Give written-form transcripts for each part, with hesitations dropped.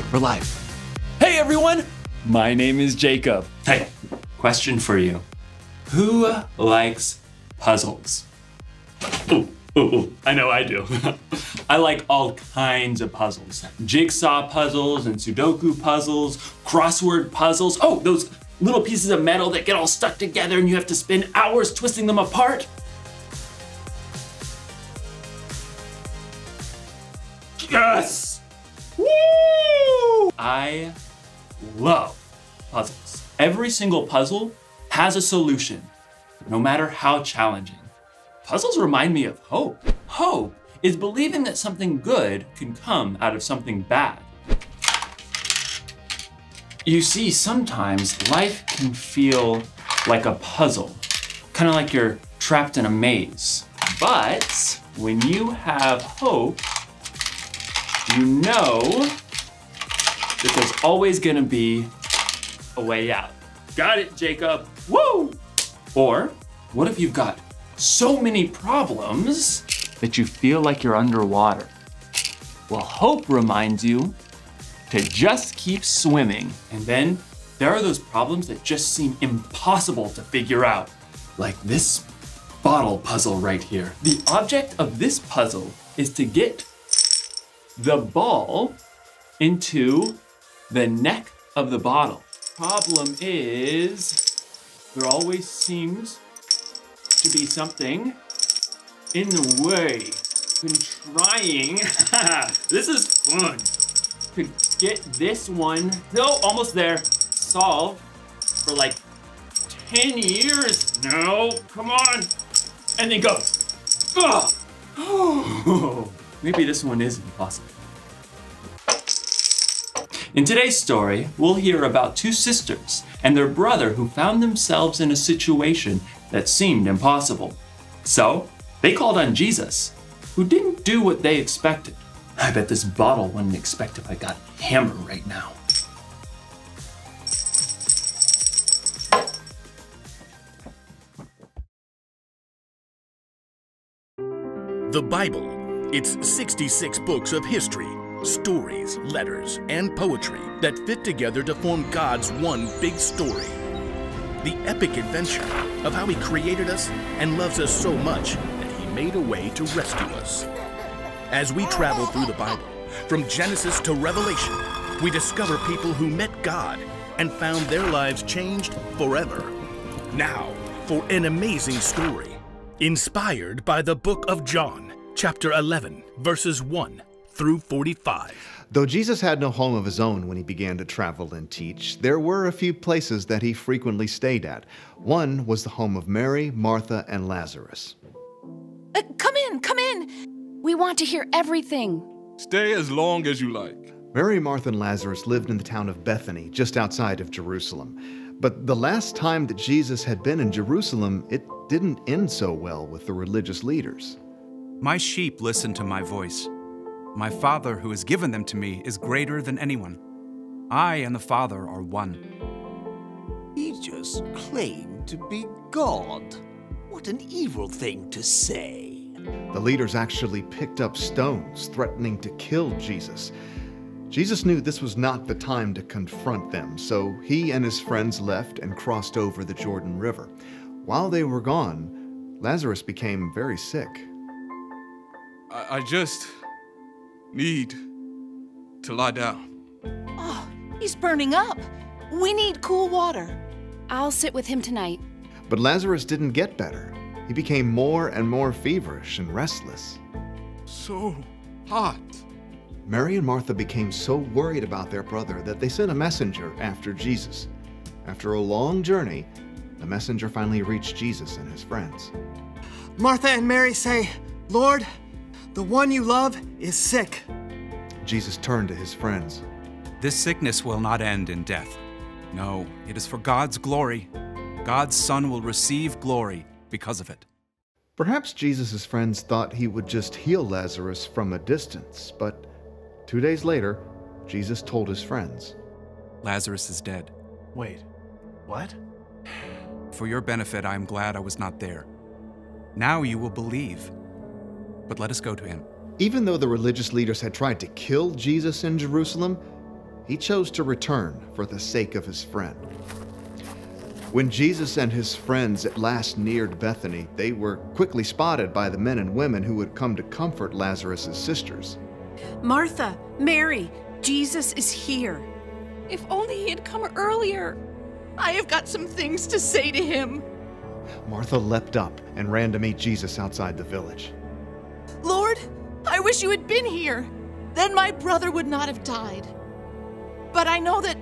for life. Hey everyone, my name is Jacob. Hey, question for you. Who likes puzzles? Ooh, I know I do. I like all kinds of puzzles. Jigsaw puzzles and Sudoku puzzles, crossword puzzles. Oh, those little pieces of metal that get all stuck together and you have to spend hours twisting them apart. Yes! Woo! I love puzzles. Every single puzzle has a solution, no matter how challenging. Puzzles remind me of hope. Hope is believing that something good can come out of something bad. You see, sometimes life can feel like a puzzle, kind of like you're trapped in a maze. But when you have hope, you know that there's always gonna be a way out. Got it, Jacob. Woo! Or what if you've got so many problems that you feel like you're underwater? Well, hope reminds you to just keep swimming. And then there are those problems that just seem impossible to figure out, like this bottle puzzle right here. The object of this puzzle is to get the ball into the neck of the bottle. Problem is, there always seems to be something in the way. Been trying, this is fun, to get this one, no, almost there, solved for like 10 years. No, come on, and then go. Oh, maybe this one is impossible. In today's story, we'll hear about two sisters and their brother who found themselves in a situation that seemed impossible. So they called on Jesus, who didn't do what they expected. I bet this bottle wouldn't expect if I got hammered right now. The Bible. It's 66 books of history, stories, letters, and poetry that fit together to form God's one big story. The epic adventure of how He created us and loves us so much that He made a way to rescue us. As we travel through the Bible, from Genesis to Revelation, we discover people who met God and found their lives changed forever. Now, for an amazing story, inspired by the book of John, chapter 11, verses 1 through 45. Though Jesus had no home of his own when he began to travel and teach, there were a few places that he frequently stayed at. One was the home of Mary, Martha, and Lazarus. Come in! We want to hear everything. Stay as long as you like. Mary, Martha, and Lazarus lived in the town of Bethany, just outside of Jerusalem. But the last time that Jesus had been in Jerusalem, it didn't end so well with the religious leaders. My sheep listen to my voice. My Father who has given them to me is greater than anyone. I and the Father are one. He just claimed to be God. What an evil thing to say. The leaders actually picked up stones, threatening to kill Jesus. Jesus knew this was not the time to confront them, so he and his friends left and crossed over the Jordan River. While they were gone, Lazarus became very sick. I just need to lie down. Oh, he's burning up. We need cool water. I'll sit with him tonight. But Lazarus didn't get better. He became more and more feverish and restless. So hot. Mary and Martha became so worried about their brother that they sent a messenger after Jesus. After a long journey, the messenger finally reached Jesus and his friends. Martha and Mary say, "Lord, the one you love is sick." Jesus turned to his friends. This sickness will not end in death. No, it is for God's glory. God's Son will receive glory because of it. Perhaps Jesus' friends thought he would just heal Lazarus from a distance, but 2 days later, Jesus told his friends, Lazarus is dead. Wait, what? For your benefit, I am glad I was not there. Now you will believe. But let us go to him. Even though the religious leaders had tried to kill Jesus in Jerusalem, he chose to return for the sake of his friend. When Jesus and his friends at last neared Bethany, they were quickly spotted by the men and women who had come to comfort Lazarus' sisters. Martha, Mary, Jesus is here. If only he had come earlier. I have got some things to say to him. Martha leapt up and ran to meet Jesus outside the village. Lord, I wish you had been here. Then my brother would not have died. But I know that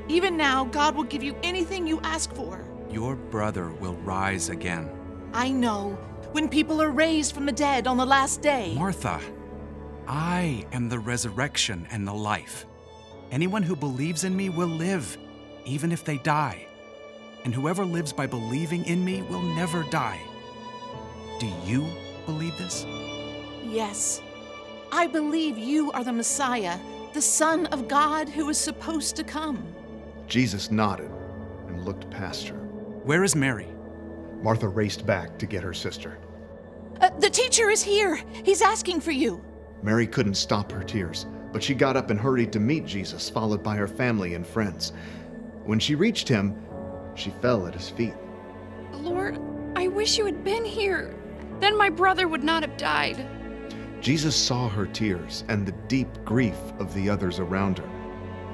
even now, God will give you anything you ask for. Your brother will rise again. I know. When people are raised from the dead on the last day. Martha, I am the resurrection and the life. Anyone who believes in me will live, even if they die. And whoever lives by believing in me will never die. Do you believe this? Yes. I believe you are the Messiah, the Son of God who is supposed to come. Jesus nodded and looked past her. Where is Mary? Martha raced back to get her sister. The teacher is here. He's asking for you. Mary couldn't stop her tears, but she got up and hurried to meet Jesus, followed by her family and friends. When she reached him, she fell at his feet. Lord, I wish you had been here. Then my brother would not have died. Jesus saw her tears and the deep grief of the others around her,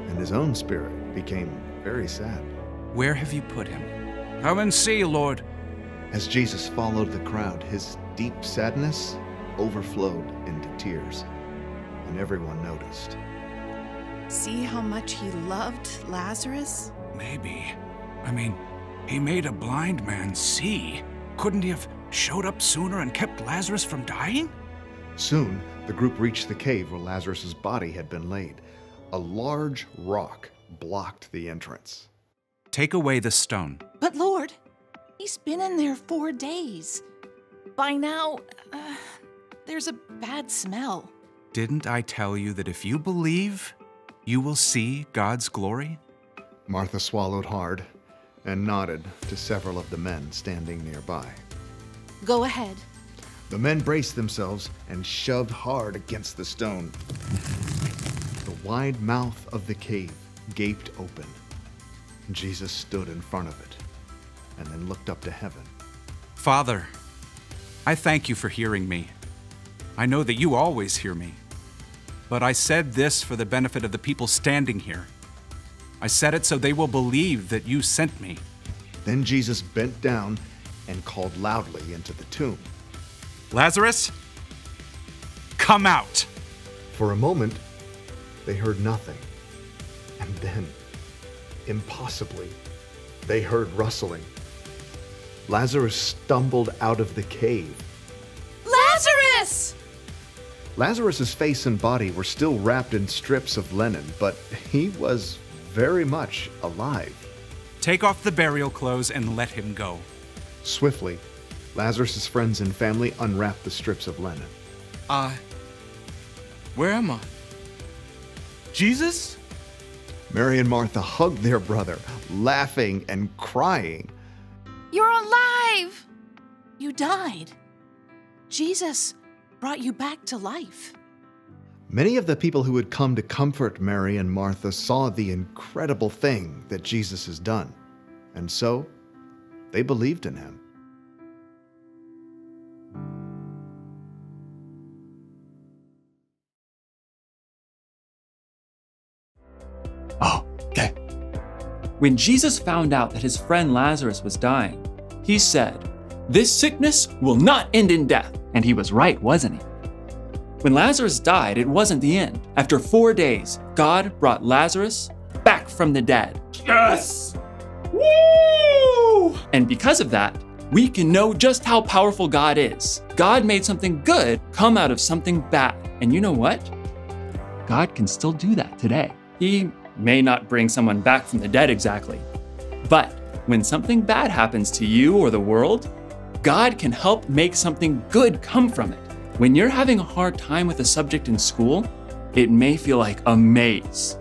and his own spirit became very sad. Where have you put him? Come and see, Lord. As Jesus followed the crowd, his deep sadness overflowed into tears, and everyone noticed. See how much he loved Lazarus? Maybe. He made a blind man see. Couldn't he have showed up sooner and kept Lazarus from dying? Soon, the group reached the cave where Lazarus' body had been laid. A large rock blocked the entrance. Take away the stone. But Lord, he's been in there 4 days. By now, there's a bad smell. Didn't I tell you that if you believe, you will see God's glory? Martha swallowed hard and nodded to several of the men standing nearby. Go ahead. The men braced themselves and shoved hard against the stone. The wide mouth of the cave gaped open. Jesus stood in front of it and then looked up to heaven. Father, I thank you for hearing me. I know that you always hear me. But I said this for the benefit of the people standing here. I said it so they will believe that you sent me. Then Jesus bent down and called loudly into the tomb. Lazarus, come out! For a moment, they heard nothing. And then, impossibly, they heard rustling. Lazarus stumbled out of the cave. Lazarus! Lazarus' face and body were still wrapped in strips of linen, but he was very much alive. Take off the burial clothes and let him go. Swiftly, Lazarus' friends and family unwrapped the strips of linen. Where am I? Jesus? Mary and Martha hugged their brother, laughing and crying. You're alive! You died. Jesus brought you back to life. Many of the people who had come to comfort Mary and Martha saw the incredible thing that Jesus has done, and so they believed in him. Oh, okay. When Jesus found out that his friend Lazarus was dying, he said, "This sickness will not end in death." And he was right, wasn't he? When Lazarus died, it wasn't the end. After 4 days, God brought Lazarus back from the dead. Yes! Woo! And because of that, we can know just how powerful God is. God made something good come out of something bad. And you know what? God can still do that today. He may not bring someone back from the dead exactly, but when something bad happens to you or the world, God can help make something good come from it. When you're having a hard time with a subject in school, it may feel like a maze.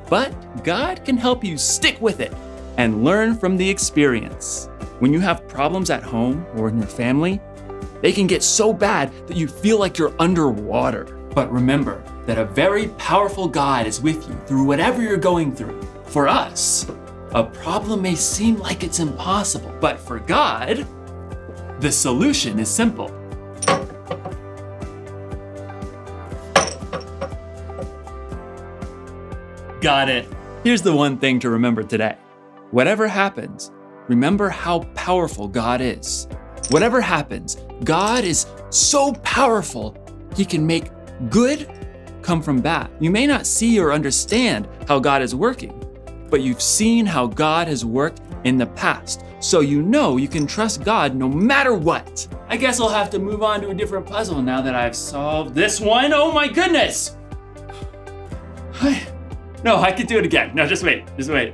But God can help you stick with it and learn from the experience. When you have problems at home or in your family, they can get so bad that you feel like you're underwater. But remember that a very powerful God is with you through whatever you're going through. For us, a problem may seem like it's impossible, but for God, the solution is simple. Got it. Here's the one thing to remember today. Whatever happens, remember how powerful God is. Whatever happens, God is so powerful, He can make good come from bad. You may not see or understand how God is working, but you've seen how God has worked in the past. So you know you can trust God no matter what. I guess I'll have to move on to a different puzzle now that I've solved this one. Oh my goodness! No, I can do it again. No, just wait, just wait.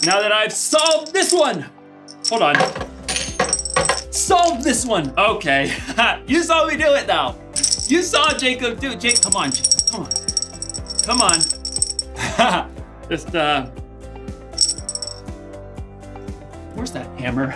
Now that I've solved this one, hold on. Solve this one, okay. You saw me do it now. You saw Jacob do it. Jake, come on, Jacob, come on. Come on. Just, where's that hammer?